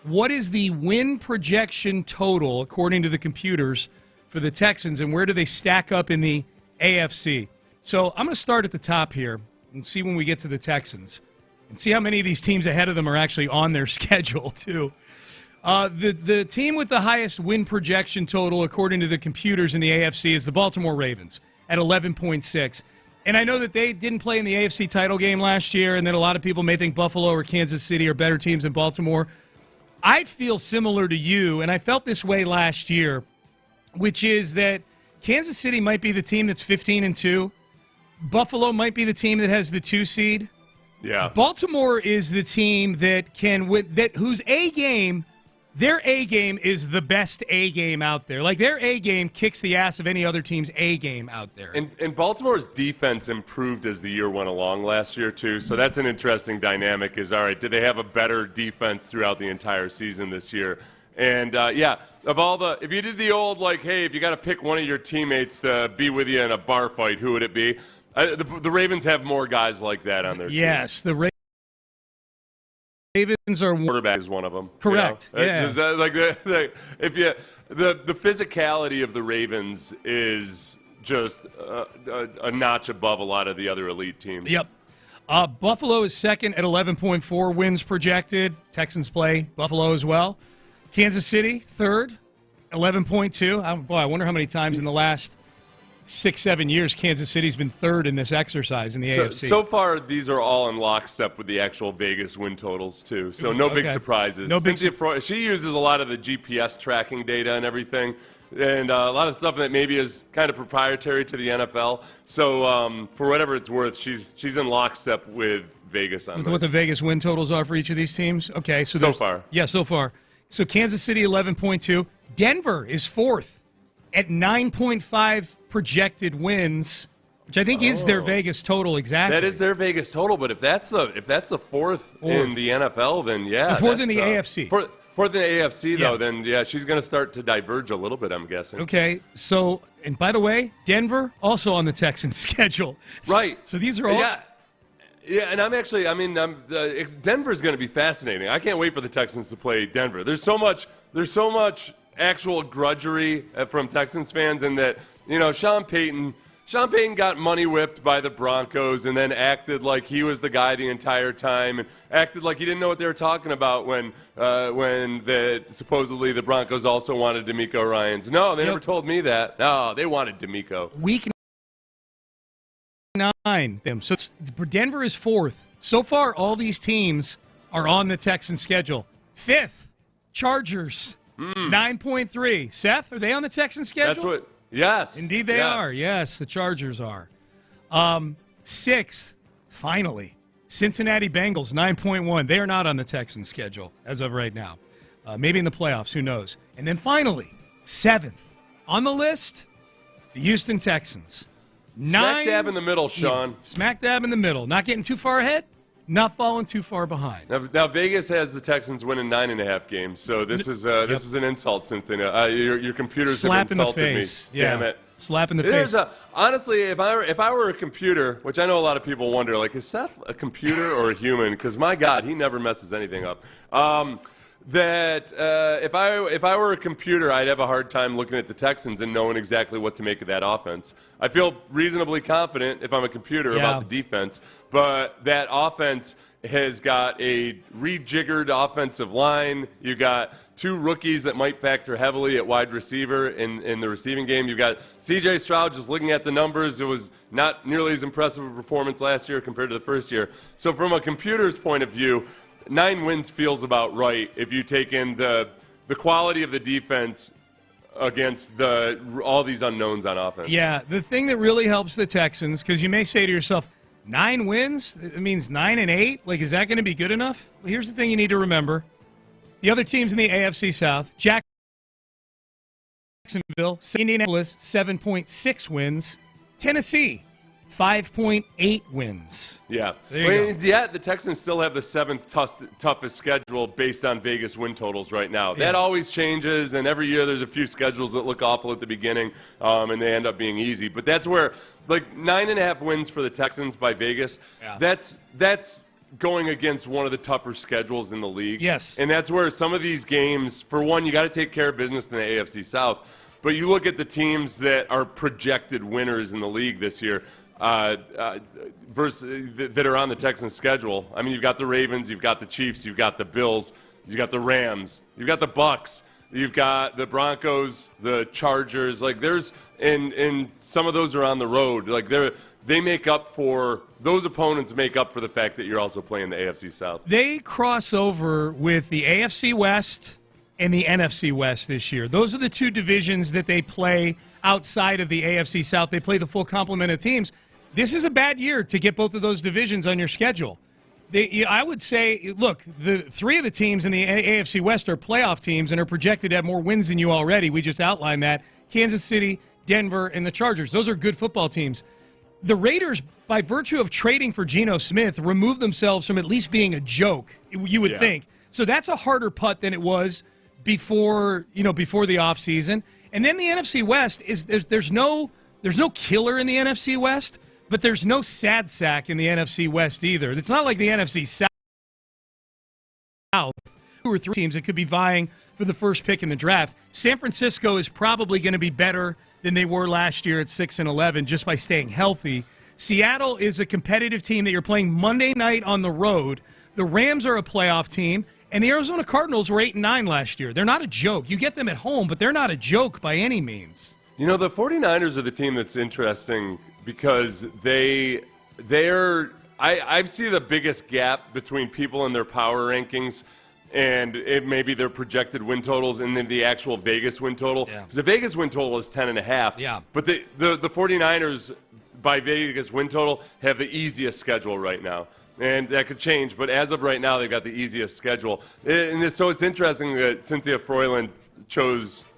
what is the win projection total, according to the computers, for the Texans, and where do they stack up in the AFC? So I'm going to start at the top here and see when we get to the Texans and see how many of these teams ahead of them are actually on their schedule, too. The team with the highest win projection total, according to the computers in the AFC, is the Baltimore Ravens at 11.6. And I know that they didn't play in the AFC title game last year, and that a lot of people may think Buffalo or Kansas City are better teams than Baltimore. I feel similar to you, and I felt this way last year, which is that Kansas City might be the team that's 15-2. Buffalo might be the team that has the 2 seed. Yeah. Baltimore is the team that whose A game. Their A game is the best A game out there. Like, their A game kicks the ass of any other team's A game out there. And Baltimore's defense improved as the year went along last year, too. So that's an interesting dynamic is, all right, did they have a better defense throughout the entire season this year? And, if you did the old, like, hey, if you got to pick one of your teammates to be with you in a bar fight, who would it be? The Ravens have more guys like that on their team. Yes, the Ravens are quarterback is one of them. Correct. You know? Yeah. Just, the physicality of the Ravens is just a notch above a lot of the other elite teams. Yep. Buffalo is second at 11.4 wins projected. Texans play Buffalo as well. Kansas City third, 11.2. I wonder how many times in the last 6-7 years Kansas City's been third in this exercise in the AFC. So far, these are all in lockstep with the actual Vegas win totals, too. So no big surprises. She uses a lot of the GPS tracking data and everything, and a lot of stuff that maybe is kind of proprietary to the NFL. So for whatever it's worth, she's in lockstep with Vegas on with what the Vegas win totals are for each of these teams? Okay. So far. Yeah, so far. So Kansas City, 11.2. Denver is fourth at 9.5 projected wins, which I think is their Vegas total exactly. That is their Vegas total, but if that's the fourth in the NFL, then yeah. Fourth in the AFC. Fourth in the AFC, though, then yeah, she's going to start to diverge a little bit, I'm guessing. Okay, so, and by the way, Denver also on the Texans schedule. Right. So these are all... Yeah, and Denver's going to be fascinating. I can't wait for the Texans to play Denver. There's so much actual grudgery from Texans fans in that, Sean Payton got money whipped by the Broncos and then acted like he was the guy the entire time and acted like he didn't know what they were talking about when supposedly the Broncos also wanted DeMeco Ryans. No, they never told me that. No, they wanted DeMeco. Week 9. So Denver is fourth. So far, all these teams are on the Texans schedule. Fifth, Chargers, 9.3. Seth, are they on the Texans schedule? Yes. Indeed they are. Yes, the Chargers are. Sixth, finally, Cincinnati Bengals, 9.1. They are not on the Texans schedule as of right now. Maybe in the playoffs, who knows. And then finally, seventh on the list, the Houston Texans. Smack dab in the middle, Sean. Smack dab in the middle. Not getting too far ahead, not falling too far behind. Now Vegas has the Texans winning 9.5 games, so this is an insult since they know. Your computers Slap have insulted in the face. me. Damn it. Slap in the face. Honestly, if I were a computer, which I know a lot of people wonder, like, is Seth a computer or a human? Because my God, he never messes anything up. If I were a computer, I'd have a hard time looking at the Texans and knowing exactly what to make of that offense. I feel reasonably confident if I'm a computer about the defense, but that offense has got a rejiggered offensive line. You got two rookies that might factor heavily at wide receiver in the receiving game. You've got C.J. Stroud, just looking at the numbers. It was not nearly as impressive a performance last year compared to the first year. So from a computer's point of view, 9 wins feels about right if you take in the quality of the defense against all these unknowns on offense. Yeah, the thing that really helps the Texans, because you may say to yourself, 9 wins? It means 9-8? Like, is that going to be good enough? Well, here's the thing you need to remember. The other teams in the AFC South, Jacksonville, Indianapolis, 7.6 wins. Tennessee, 5.8 wins. Yeah. There you go. Yeah, the Texans still have the 7th toughest schedule based on Vegas win totals right now. That always changes, and every year there's a few schedules that look awful at the beginning, and they end up being easy. But that's where, like, 9.5 wins for the Texans by Vegas, that's going against one of the tougher schedules in the league. Yes. And that's where some of these games, for one, you got to take care of business in the AFC South. But you look at the teams that are projected winners in the league this year versus that are on the Texans schedule. I mean, you've got the Ravens, you've got the Chiefs, you've got the Bills, you've got the Rams, you've got the Bucks, you've got the Broncos, the Chargers. Like there's and some of those are on the road. Like they make up for those opponents make up for the fact that you're also playing the AFC South. They cross over with the AFC West and the NFC West this year. Those are the two divisions that they play outside of the AFC South. They play the full complement of teams. This is a bad year to get both of those divisions on your schedule. I would say, look, the three of the teams in the AFC West are playoff teams and are projected to have more wins than you already. We just outlined that. Kansas City, Denver, and the Chargers. Those are good football teams. The Raiders, by virtue of trading for Geno Smith, removed themselves from at least being a joke, you would think. So that's a harder putt than it was before the offseason. And then the NFC West there's no killer in the NFC West, but there's no sad sack in the NFC West either. It's not like the NFC South. Two or three teams that could be vying for the first pick in the draft. San Francisco is probably going to be better than they were last year at 6-11 just by staying healthy. Seattle is a competitive team that you're playing Monday night on the road. The Rams are a playoff team, and the Arizona Cardinals were 8-9 last year. They're not a joke. You get them at home, but they're not a joke by any means. You know, the 49ers are the team that's interesting because I see the biggest gap between people in their power rankings and maybe their projected win totals and then the actual Vegas win total. Because the Vegas win total is 10.5. Yeah. But the 49ers, by Vegas win total, have the easiest schedule right now. And that could change, but as of right now, they've got the easiest schedule. And so it's interesting that Cynthia Froyland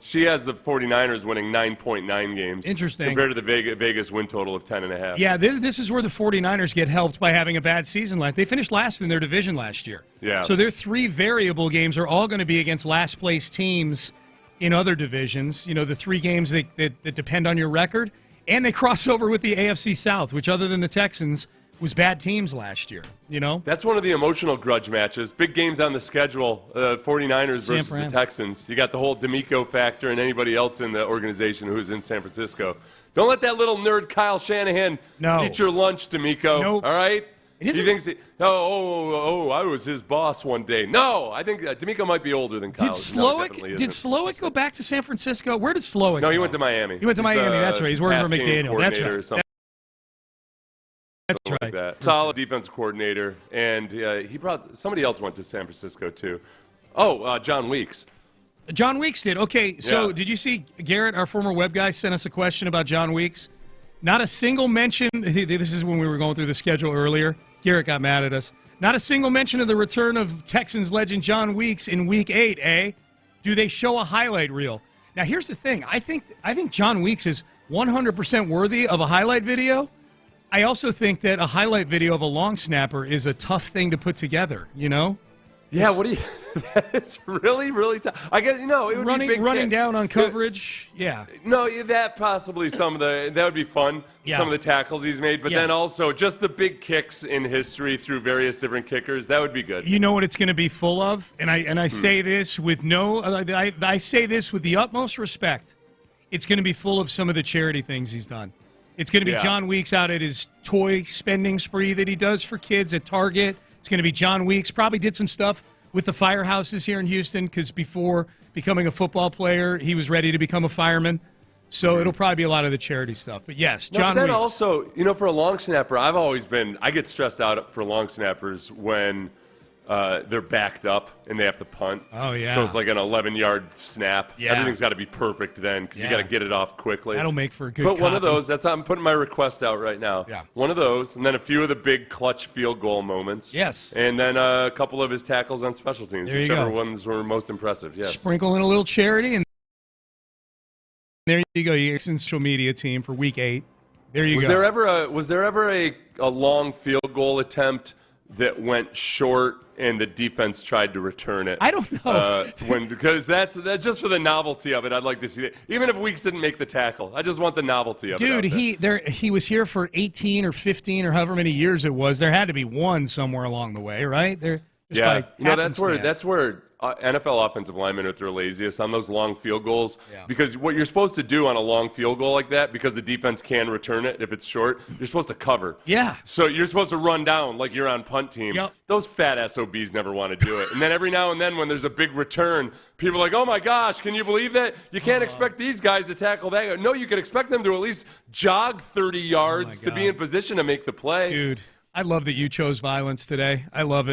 she has the 49ers winning 9.9 games. Interesting. Compared to the Vegas win total of 10.5. Yeah, this is where the 49ers get helped by having a bad season last. They finished last in their division last year. Yeah. So their three variable games are all going to be against last place teams in other divisions. You know, the three games that depend on your record. And they cross over with the AFC South, which other than the Texans was bad teams last year, you know? That's one of the emotional grudge matches. Big games on the schedule, 49ers versus the Texans. You got the whole D'Amico factor and anybody else in the organization who's in San Francisco. Don't let that little nerd Kyle Shanahan eat your lunch, D'Amico, all right? He thinks, I was his boss one day. No, I think D'Amico might be older than Kyle. Did Slowick go back to San Francisco? Where did Slowick go? No, he went to Miami. He went to Miami, that's right. He's working for McDaniel. That's right. That's right. Like solid defensive coordinator, and he brought somebody else went to San Francisco too. John Weeks. John Weeks did. Okay, so did you see Garrett, our former web guy, sent us a question about John Weeks? Not a single mention. This is when we were going through the schedule earlier. Garrett got mad at us. Not a single mention of the return of Texans legend John Weeks in Week 8. Do they show a highlight reel? Now here's the thing. I think John Weeks is 100% worthy of a highlight video. I also think that a highlight video of a long snapper is a tough thing to put together, you know? Yeah, it's really, really tough. I guess, it would be big running down on coverage, No, that possibly that would be fun, some of the tackles he's made, but then also just the big kicks in history through various different kickers, that would be good. You know what it's going to be full of? And I say this with I say this with the utmost respect. It's going to be full of some of the charity things he's done. It's going to be John Weeks out at his toy spending spree that he does for kids at Target. It's going to be John Weeks. Probably did some stuff with the firehouses here in Houston because before becoming a football player, he was ready to become a fireman. So it'll probably be a lot of the charity stuff. But yes, John Weeks. But then also, for a long snapper, I get stressed out for long snappers when they're backed up and they have to punt. Oh, yeah. So it's like an 11-yard snap. Yeah. Everything's got to be perfect then because you got to get it off quickly. That'll make for a good But one copy. of those, I'm putting my request out right now. Yeah. One of those, and then a few of the big clutch field goal moments. Yes. And then a couple of his tackles on special teams, there whichever ones were most impressive. Yes. Sprinkle in a little charity, and there you go. Your social media team for Week 8. There you go. Was there ever a long field goal attempt that went short and the defense tried to return it? I don't know. Because that's just for the novelty of it. I'd like to see it. Even if Weeks didn't make the tackle, I just want the novelty of it. Dude, he was here for 18 or 15 or however many years it was. There had to be one somewhere along the way, right? That's where NFL offensive linemen are at their laziest on those long field goals. Yeah. Because what you're supposed to do on a long field goal like that, because the defense can return it if it's short, you're supposed to cover. Yeah. So you're supposed to run down like you're on punt team. Yep. Those fat SOBs never want to do it. And then every now and then when there's a big return, people are like, oh my gosh, can you believe that? You can't expect these guys to tackle that. No, you can expect them to at least jog 30 yards to be in position to make the play. Dude, I love that you chose violence today. I love it.